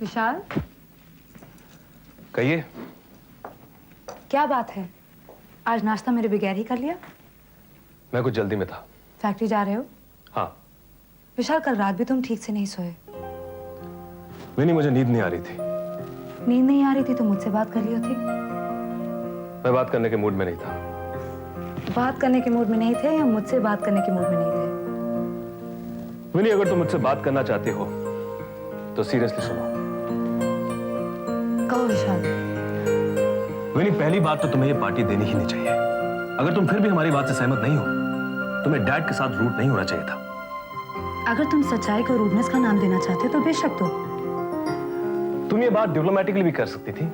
विशाल, कहिए। क्या बात है? आज नाश्ता मेरे बगैर ही कर लिया? मैं कुछ जल्दी में था। फैक्ट्री जा रहे हो? हाँ। विशाल, कल रात भी तुम ठीक से नहीं सोए। विनी, मुझे नींद नहीं आ रही थी। नींद नहीं आ रही थी तो मुझसे बात कर ली होती। मैं बात करने के मूड में नहीं था। बात करने के मूड में नहीं थे या मुझसे बात करने के मूड में नहीं थे? विनी, अगर तुम मुझसे बात करना चाहते हो तो सीरियसली सुनो। कहो विशाल। विनी, पहली बात तो तुम्हें ये पार्टी देनी ही नहीं चाहिए। अगर तुम फिर भी हमारी बात से सहमत नहीं हो, तुम्हें डैड के साथ रूट नहीं होना चाहिए था। अगर तुम सच्चाई को रूडनेस का नाम देना चाहते हो तो बेशक दो। तुम ये बात डिप्लोमेटिकली भी कर सकती थी।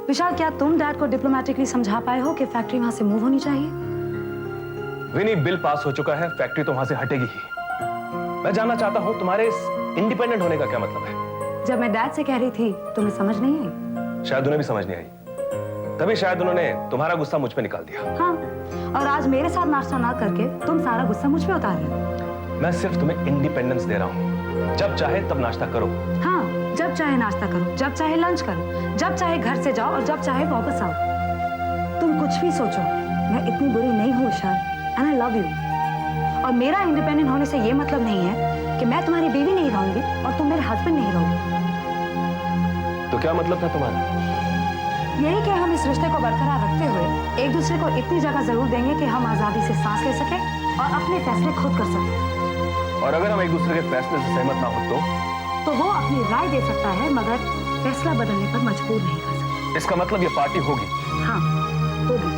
विशाल, क्या तुम डैड को डिप्लोमेटिकली समझा पाए हो कि फैक्ट्री वहां से मूव होनी चाहिए? विनी, बिल पास हो चुका है, फैक्ट्री तो वहां से हटेगी ही। मैं जानना चाहता हूं तुम्हारे इस इंडिपेंडेंट होने का क्या मतलब है। जब मैं डैड से कह रही थी तुम्हें समझ नहीं आई? शायद उन्हें भी समझ नहीं आई, तभी शायद उन्होंने तुम्हारा गुस्सा मुझ पे निकाल दिया। हाँ, और आज मेरे साथ नाश्ता ना करके तुम सारा गुस्सा मुझ पे उतार रहे हो। मैं सिर्फ तुम्हें इंडिपेंडेंस दे रहा हूँ। जब चाहे तब नाश्ता करो। हाँ, जब चाहे नाश्ता करो, जब चाहे लंच करो, जब चाहे घर से जाओ और जब चाहे वापस आओ। तुम कुछ भी सोचो, मैं इतनी बुरी नहीं हूँ विशाल, एंड आई लव यू। और मेरा इंडिपेंडेंट होने से ये मतलब नहीं है कि मैं तुम्हारी बीवी नहीं रहूंगी और तुम मेरे हस्बैंड नहीं रहोगे। तो क्या मतलब था तुम्हारा? यही कि हम इस रिश्ते को बरकरार रखते हुए एक दूसरे को इतनी जगह जरूर देंगे कि हम आजादी से सांस ले सके और अपने फैसले खुद कर सके। और अगर हम एक दूसरे के फैसले से सहमत ना हो तो वो अपनी राय दे सकता है, मगर फैसला बदलने पर मजबूर नहीं कर सकता। इसका मतलब ये पार्टी होगी? हाँ, होगी,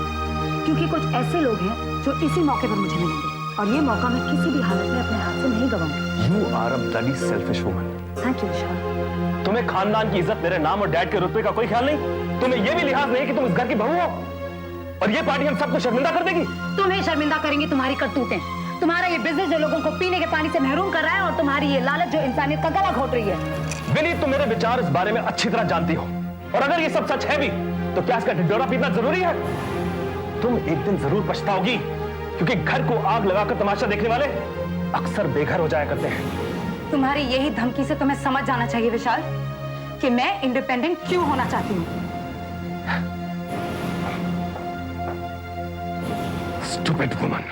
क्योंकि कुछ ऐसे लोग हैं जो इसी मौके पर मुझे मिलेंगे और ये मौका मैं किसी भी हालत में अपने हाथ से नहीं गवाऊंगी। You are a bloody selfish woman. Thank you Vishal. तुम्हें खानदान की इज्जत, मेरे नाम और डैड के रुतबे का कोई ख्याल नहीं? तुम्हें यह भी लिहाज नहीं कि तुम इस घर की बहू हो और ये पार्टी हम सबको शर्मिंदा कर देगी? तुम्हें शर्मिंदा करेंगी तुम्हारी करतूतें, तुम्हारा ये बिजनेस जो लोगों को पीने के पानी से महरूम कर रहा है और तुम्हारी ये लालच जो इंसानियत का गला घोट रही है। विनी, तुम मेरे विचार इस बारे में अच्छी तरह जानती हो और अगर ये सब सच है भी तो क्या इसका ढिढोरा पीना जरूरी है? तुम एक दिन जरूर पछताओगी, क्योंकि घर को आग लगाकर तमाशा देखने वाले अक्सर बेघर हो जाया करते हैं। तुम्हारी यही धमकी से तुम्हें समझ जाना चाहिए विशाल कि मैं इंडिपेंडेंट क्यों होना चाहती हूँ। Stupid woman.